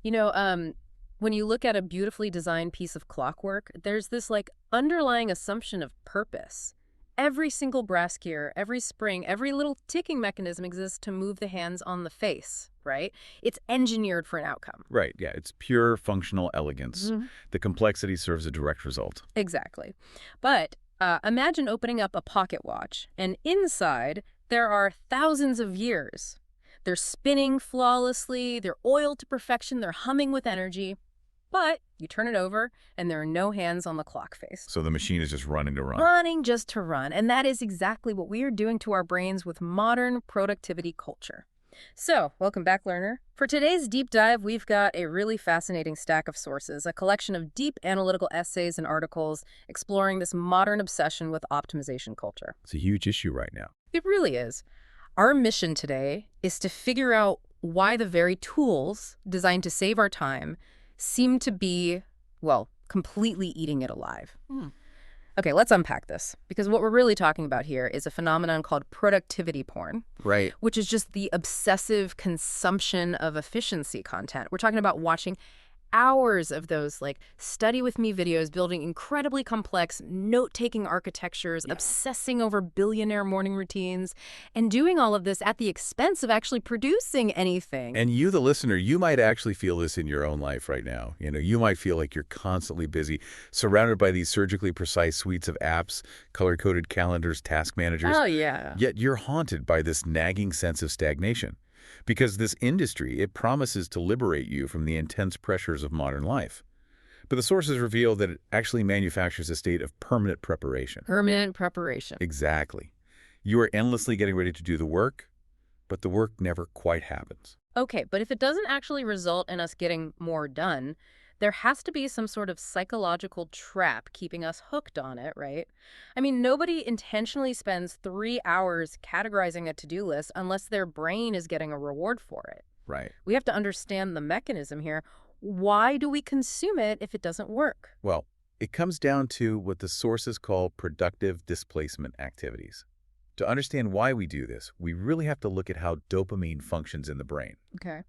You know, when you look at a beautifully designed piece of clockwork, there's this like underlying assumption of purpose. Every single brass gear, every spring, every little ticking mechanism exists to move the hands on the face, right? It's engineered for an outcome. Right, yeah, it's pure functional elegance. Mhm. The complexity serves a direct result. Exactly. But imagine opening up a pocket watch, and inside there are thousands of years. They're spinning flawlessly, they're oiled to perfection, they're humming with energy. But you turn it over, and there are no hands on the clock face. So the machine is just running to run. Running just to run. And that is exactly what we are doing to our brains with modern productivity culture. So, welcome back, learner. For today's deep dive, we've got a really fascinating stack of sources, a collection of deep analytical essays and articles exploring this modern obsession with optimization culture. It's a huge issue right now. It really is. Our mission today is to figure out why the very tools designed to save our time seem to be, well, completely eating it alive. Okay, let's unpack this, because what we're really talking about here is a phenomenon called productivity porn. Right. Which is just the obsessive consumption of efficiency content. We're talking about watching hours of those, like, study with me videos, building incredibly complex note-taking architectures, obsessing over billionaire morning routines, and doing all of this at the expense of actually producing anything. And you, the listener, you might actually feel this in your own life right now. You know, you might feel like you're constantly busy, surrounded by these surgically precise suites of apps, color-coded calendars, task managers. Oh, yeah. Yet you're haunted by this nagging sense of stagnation. Because this industry, it promises to liberate you from the intense pressures of modern life. But the sources reveal that it actually manufactures a state of permanent preparation. Permanent preparation. Exactly. You are endlessly getting ready to do the work, but the work never quite happens. Okay, but if it doesn't actually result in us getting more done, there has to be some sort of psychological trap keeping us hooked on it, right? I mean, nobody intentionally spends 3 hours categorizing a to-do list unless their brain is getting a reward for it. Right. We have to understand the mechanism here. Why do we consume it if it doesn't work? Well, it comes down to what the sources call productive displacement activities. To understand why we do this, we really have to look at how dopamine functions in the brain. Okay.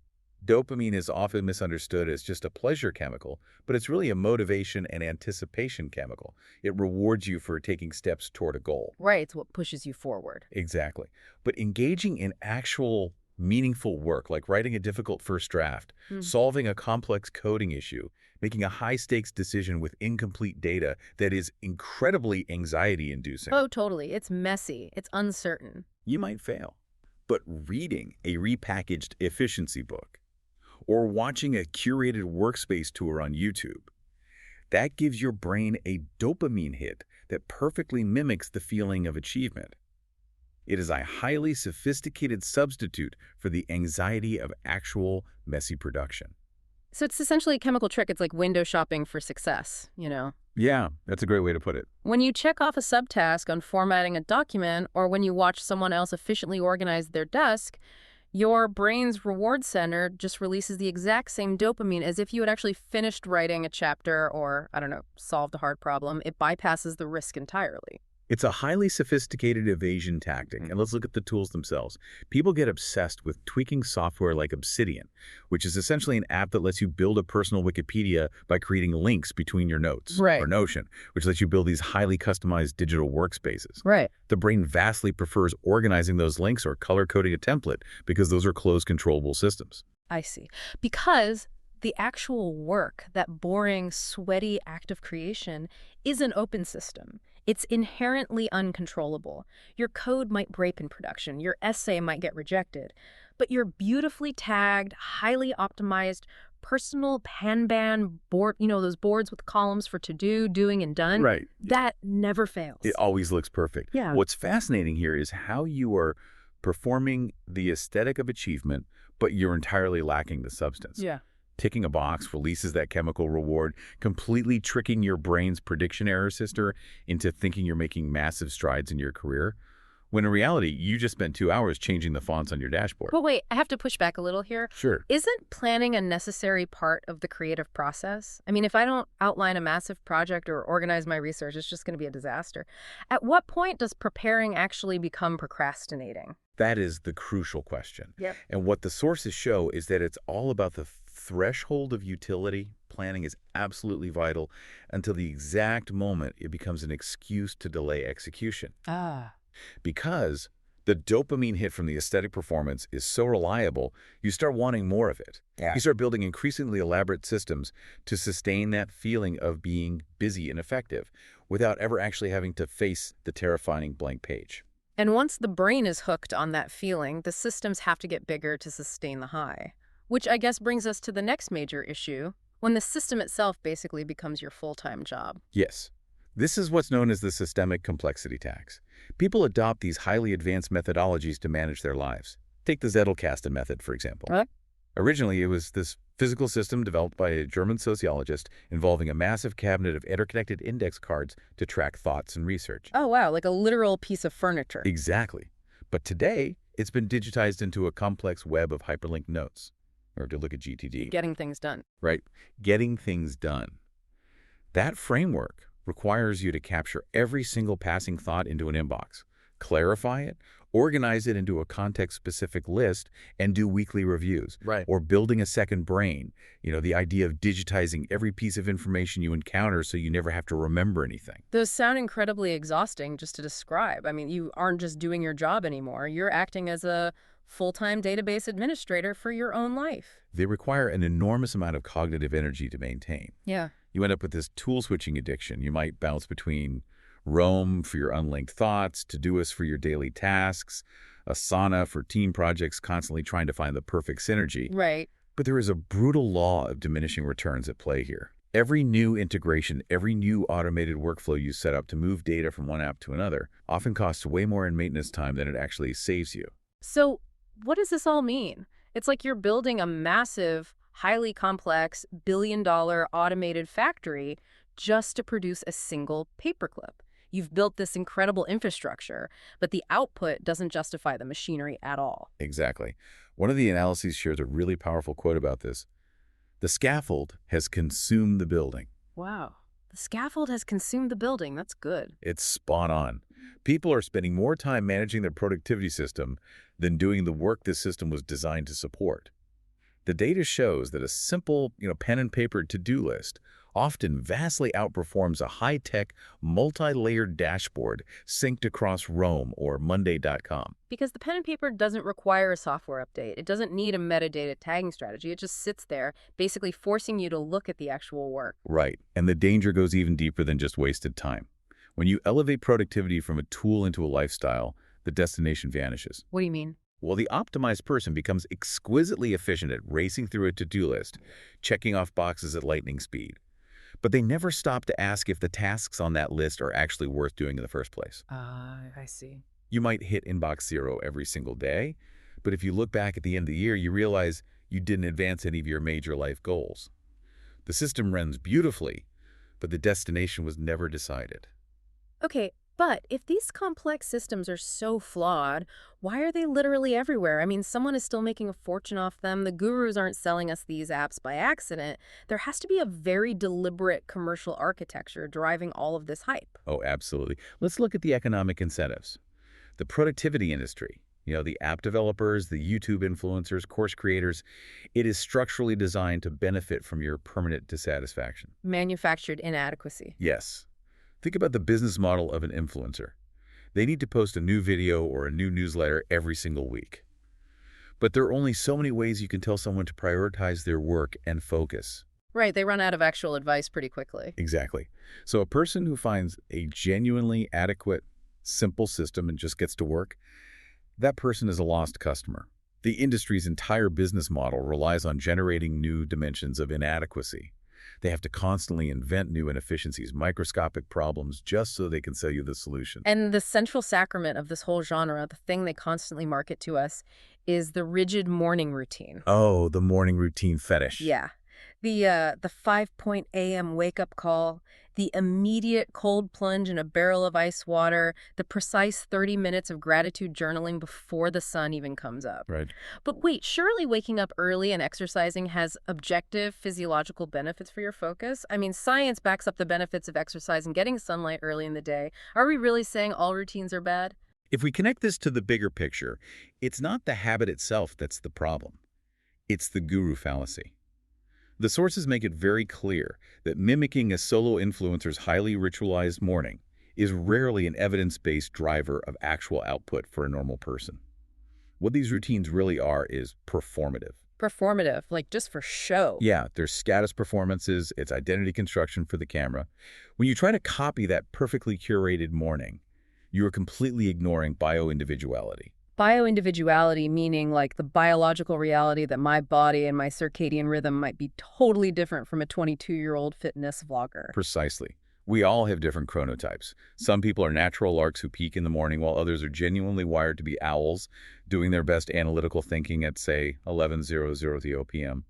Dopamine is often misunderstood as just a pleasure chemical, but it's really a motivation and anticipation chemical. It rewards you for taking steps toward a goal. Right, it's what pushes you forward. Exactly. But engaging in actual meaningful work, like writing a difficult first draft, solving a complex coding issue, making a high-stakes decision with incomplete data that is incredibly anxiety-inducing. Oh, totally. It's messy. It's uncertain. You might fail. But reading a repackaged efficiency book, or watching a curated workspace tour on YouTube, that gives your brain a dopamine hit that perfectly mimics the feeling of achievement. It is a highly sophisticated substitute for the anxiety of actual messy production. So it's essentially a chemical trick. It's like window shopping for success, you know? Yeah, that's a great way to put it. When you check off a subtask on formatting a document, or when you watch someone else efficiently organize their desk, your brain's reward center just releases the exact same dopamine as if you had actually finished writing a chapter or, I don't know, solved a hard problem. It bypasses the risk entirely. It's a highly sophisticated evasion tactic, and let's look at the tools themselves. People get obsessed with tweaking software like Obsidian, which is essentially an app that lets you build a personal Wikipedia by creating links between your notes. Right. Or Notion, which lets you build these highly customized digital workspaces. Right. The brain vastly prefers organizing those links or color-coding a template because those are closed, controllable systems. I see. Because the actual work, that boring, sweaty act of creation, is an open system. It's inherently uncontrollable. Your code might break in production. Your essay might get rejected. But your beautifully tagged, highly optimized, personal Kanban board, you know, those boards with columns for to-do, doing, and done, Right. that never fails. It always looks perfect. Yeah. What's fascinating here is how you are performing the aesthetic of achievement, but you're entirely lacking the substance. Yeah. Ticking a box releases that chemical reward, completely tricking your brain's prediction error sister into thinking you're making massive strides in your career, when in reality, you just spent 2 hours changing the fonts on your dashboard. But wait, I have to push back a little here. Sure. Isn't planning a necessary part of the creative process? I mean, if I don't outline a massive project or organize my research, it's just going to be a disaster. At what point does preparing actually become procrastinating? That is the crucial question. Yep. And what the sources show is that it's all about the threshold of utility, planning is absolutely vital until the exact moment it becomes an excuse to delay execution. Ah. Because the dopamine hit from the aesthetic performance is so reliable, you start wanting more of it. Yeah. You start building increasingly elaborate systems to sustain that feeling of being busy and effective without ever actually having to face the terrifying blank page. And once the brain is hooked on that feeling, the systems have to get bigger to sustain the high. Which I guess brings us to the next major issue, when the system itself basically becomes your full-time job. Yes, this is what's known as the systemic complexity tax. People adopt these highly advanced methodologies to manage their lives. Take the Zettelkasten method, for example. What? Originally, it was this physical system developed by a German sociologist involving a massive cabinet of interconnected index cards to track thoughts and research. Oh, wow, like a literal piece of furniture. Exactly. But today, it's been digitized into a complex web of hyperlinked notes. Or to look at GTD. Getting things done. Right? Getting things done. That framework requires you to capture every single passing thought into an inbox, clarify it, organize it into a context-specific list, and do weekly reviews. Right. Or building a second brain, the idea of digitizing every piece of information you encounter so you never have to remember anything. Those sound incredibly exhausting just to describe. I mean, you aren't just doing your job anymore. You're acting as a full-time database administrator for your own life. They require an enormous amount of cognitive energy to maintain. Yeah. You end up with this tool-switching addiction. You might bounce between Roam for your unlinked thoughts, Todoist for your daily tasks, Asana for team projects, constantly trying to find the perfect synergy. Right. But there is a brutal law of diminishing returns at play here. Every new integration, every new automated workflow you set up to move data from one app to another often costs way more in maintenance time than it actually saves you. So what does this all mean? It's like you're building a massive, highly complex, billion-dollar automated factory just to produce a single paperclip. You've built this incredible infrastructure, but the output doesn't justify the machinery at all. Exactly. One of the analyses shares a really powerful quote about this. The scaffold has consumed the building. Wow. The scaffold has consumed the building. That's good. It's spot on. People are spending more time managing their productivity system than doing the work this system was designed to support. The data shows that a simple, pen and paper to-do list often vastly outperforms a high-tech, multi-layered dashboard synced across Roam or Monday.com. Because the pen and paper doesn't require a software update. It doesn't need a metadata tagging strategy. It just sits there, basically forcing you to look at the actual work. Right, and the danger goes even deeper than just wasted time. When you elevate productivity from a tool into a lifestyle, the destination vanishes. What do you mean? Well, the optimized person becomes exquisitely efficient at racing through a to-do list, checking off boxes at lightning speed. But they never stop to ask if the tasks on that list are actually worth doing in the first place. I see. You might hit inbox zero every single day, but if you look back at the end of the year, you realize you didn't advance any of your major life goals. The system runs beautifully, but the destination was never decided. Okay, but if these complex systems are so flawed, why are they literally everywhere? I mean, someone is still making a fortune off them. The gurus aren't selling us these apps by accident. There has to be a very deliberate commercial architecture driving all of this hype. Oh, absolutely. Let's look at the economic incentives. The productivity industry, the app developers, the YouTube influencers, course creators, it is structurally designed to benefit from your permanent dissatisfaction. Manufactured inadequacy. Yes. Think about the business model of an influencer. They need to post a new video or a new newsletter every single week. But there are only so many ways you can tell someone to prioritize their work and focus. Right, they run out of actual advice pretty quickly. Exactly. So a person who finds a genuinely adequate, simple system and just gets to work, that person is a lost customer. The industry's entire business model relies on generating new dimensions of inadequacy. They have to constantly invent new inefficiencies, microscopic problems, just so they can sell you the solution. And the central sacrament of this whole genre, the thing they constantly market to us, is the rigid morning routine. Oh, the morning routine fetish. Yeah. The 5 a.m. wake-up call, the immediate cold plunge in a barrel of ice water, the precise 30 minutes of gratitude journaling before the sun even comes up. Right. But wait, surely waking up early and exercising has objective physiological benefits for your focus? I mean, science backs up the benefits of exercise and getting sunlight early in the day. Are we really saying all routines are bad? If we connect this to the bigger picture, it's not the habit itself that's the problem. It's the guru fallacy. The sources make it very clear that mimicking a solo influencer's highly ritualized morning is rarely an evidence-based driver of actual output for a normal person. What these routines really are is performative. Performative, like just for show. Yeah, there's status performances, it's identity construction for the camera. When you try to copy that perfectly curated morning, you are completely ignoring bio-individuality. Bioindividuality, meaning like the biological reality that my body and my circadian rhythm might be totally different from a 22-year-old fitness vlogger. Precisely. We all have different chronotypes. Some people are natural larks who peak in the morning, while others are genuinely wired to be owls, doing their best analytical thinking at, say, 11:00 p.m.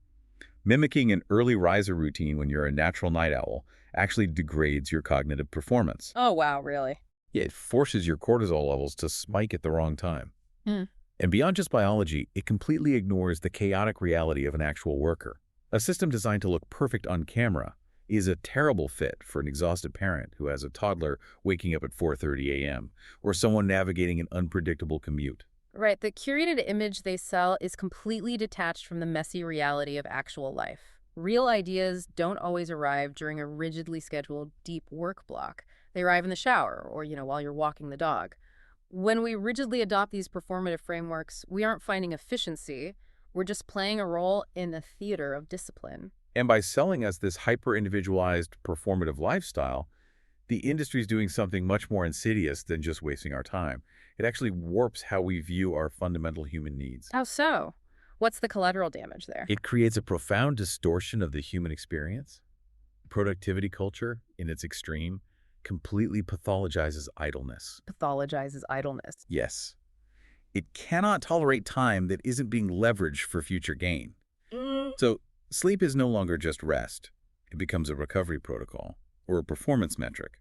Mimicking an early riser routine when you're a natural night owl actually degrades your cognitive performance. Oh, wow, really? Yeah, it forces your cortisol levels to spike at the wrong time. Hmm. And beyond just biology, it completely ignores the chaotic reality of an actual worker. A system designed to look perfect on camera is a terrible fit for an exhausted parent who has a toddler waking up at 4:30 a.m. or someone navigating an unpredictable commute. Right, the curated image they sell is completely detached from the messy reality of actual life. Real ideas don't always arrive during a rigidly scheduled deep work block. They arrive in the shower or, while you're walking the dog. When we rigidly adopt these performative frameworks, we aren't finding efficiency. We're just playing a role in a theater of discipline. And by selling us this hyper-individualized performative lifestyle, the industry is doing something much more insidious than just wasting our time. It actually warps how we view our fundamental human needs. How so? What's the collateral damage there? It creates a profound distortion of the human experience. Productivity culture, in its extreme, completely pathologizes idleness. Pathologizes idleness. Yes. It cannot tolerate time that isn't being leveraged for future gain. So, sleep is no longer just rest. It becomes a recovery protocol or a performance metric.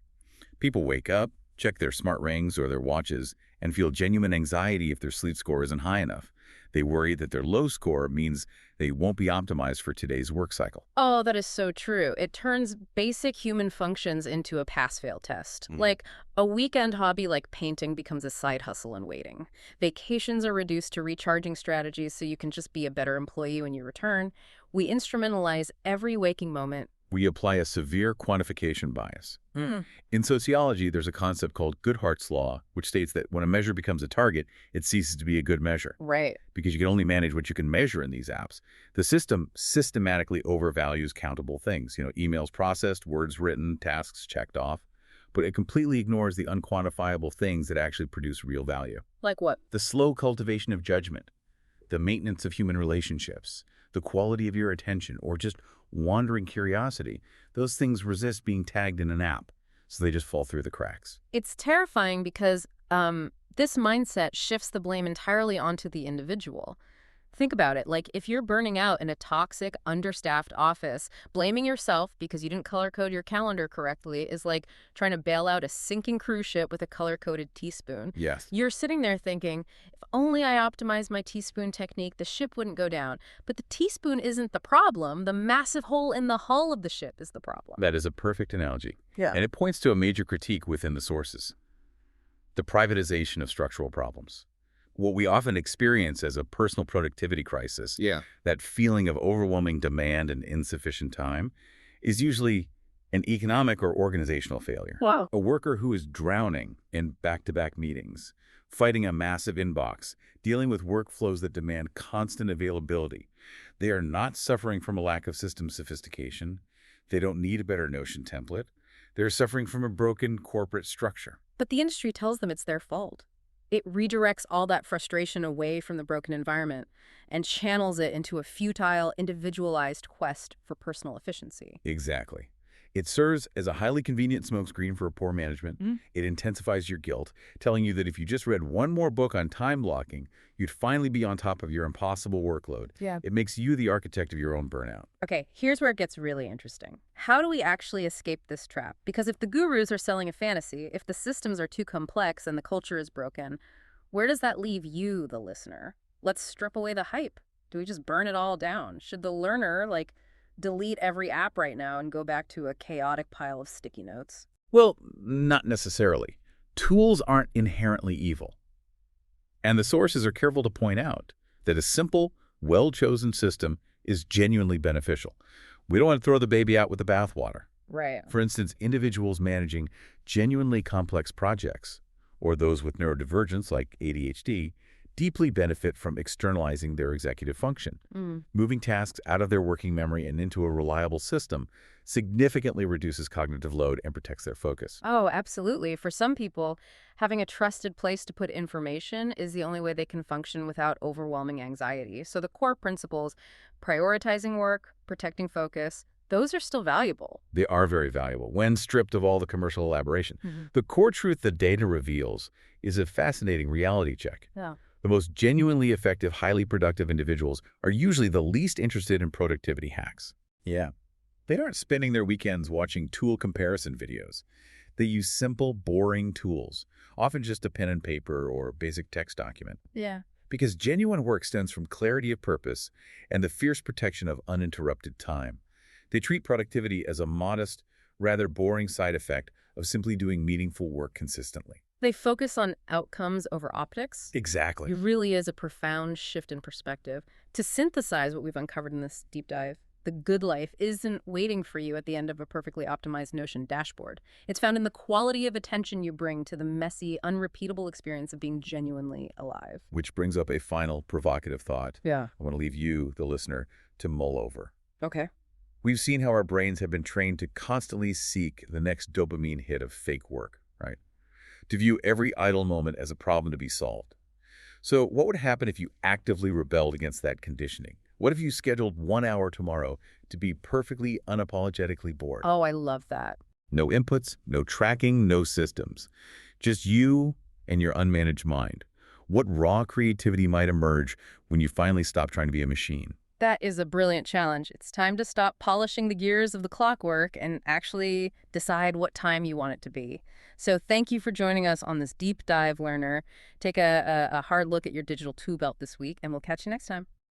People wake up, check their smart rings or their watches, and feel genuine anxiety if their sleep score isn't high enough. They worry that their low score means they won't be optimized for today's work cycle. Oh, that is so true. It turns basic human functions into a pass-fail test. Like a weekend hobby like painting becomes a side hustle in waiting. Vacations are reduced to recharging strategies so you can just be a better employee when you return. We instrumentalize every waking moment. We apply a severe quantification bias. Hmm. In sociology, there's a concept called Goodhart's law, which states that when a measure becomes a target, it ceases to be a good measure. Right. Because you can only manage what you can measure in these apps. The system systematically overvalues countable things, emails processed, words written, tasks checked off, but it completely ignores the unquantifiable things that actually produce real value. Like what? The slow cultivation of judgment, the maintenance of human relationships, the quality of your attention, or just wandering curiosity. Those things resist being tagged in an app, so they just fall through the cracks. It's terrifying because this mindset shifts the blame entirely onto the individual. Think about it. Like if you're burning out in a toxic, understaffed office, blaming yourself because you didn't color code your calendar correctly is like trying to bail out a sinking cruise ship with a color-coded teaspoon. Yes. You're sitting there thinking, if only I optimized my teaspoon technique, the ship wouldn't go down. But the teaspoon isn't the problem. The massive hole in the hull of the ship is the problem. That is a perfect analogy. Yeah. And it points to a major critique within the sources: the privatization of structural problems. What we often experience as a personal productivity crisis, that feeling of overwhelming demand and insufficient time, is usually an economic or organizational failure. Wow. A worker who is drowning in back-to-back meetings, fighting a massive inbox, dealing with workflows that demand constant availability. They are not suffering from a lack of system sophistication. They don't need a better Notion template. They're suffering from a broken corporate structure. But the industry tells them it's their fault. It redirects all that frustration away from the broken environment and channels it into a futile, individualized quest for personal efficiency. Exactly. It serves as a highly convenient smokescreen for poor management. It intensifies your guilt, telling you that if you just read one more book on time blocking, you'd finally be on top of your impossible workload. Yeah. It makes you the architect of your own burnout. Okay, here's where it gets really interesting. How do we actually escape this trap? Because if the gurus are selling a fantasy, if the systems are too complex and the culture is broken, where does that leave you, the listener? Let's strip away the hype. Do we just burn it all down? Should the learner, delete every app right now and go back to a chaotic pile of sticky notes? Well, not necessarily. Tools aren't inherently evil. And the sources are careful to point out that a simple, well-chosen system is genuinely beneficial. We don't want to throw the baby out with the bathwater. Right. For instance, individuals managing genuinely complex projects, or those with neurodivergence like ADHD, deeply benefit from externalizing their executive function. Mm. Moving tasks out of their working memory and into a reliable system significantly reduces cognitive load and protects their focus. Oh, absolutely. For some people, having a trusted place to put information is the only way they can function without overwhelming anxiety. So the core principles, prioritizing work, protecting focus, those are still valuable. They are very valuable when stripped of all the commercial elaboration. Mhm. The core truth the data reveals is a fascinating reality check. Yeah. The most genuinely effective, highly productive individuals are usually the least interested in productivity hacks. Yeah. They aren't spending their weekends watching tool comparison videos. They use simple, boring tools, often just a pen and paper or a basic text document. Yeah. Because genuine work stems from clarity of purpose and the fierce protection of uninterrupted time. They treat productivity as a modest, rather boring side effect of simply doing meaningful work consistently. They focus on outcomes over optics. Exactly. It really is a profound shift in perspective. To synthesize what we've uncovered in this deep dive, the good life isn't waiting for you at the end of a perfectly optimized Notion dashboard. It's found in the quality of attention you bring to the messy, unrepeatable experience of being genuinely alive. Which brings up a final provocative thought Yeah. I want to leave you, the listener, to mull over. Okay. We've seen how our brains have been trained to constantly seek the next dopamine hit of fake work, right? To view every idle moment as a problem to be solved. So what would happen if you actively rebelled against that conditioning? What if you scheduled 1 hour tomorrow to be perfectly unapologetically bored? Oh, I love that. No inputs, no tracking, no systems. Just you and your unmanaged mind. What raw creativity might emerge when you finally stop trying to be a machine? That is a brilliant challenge. It's time to stop polishing the gears of the clockwork and actually decide what time you want it to be. So thank you for joining us on this deep dive, learner. Take a hard look at your digital tool belt this week, and we'll catch you next time.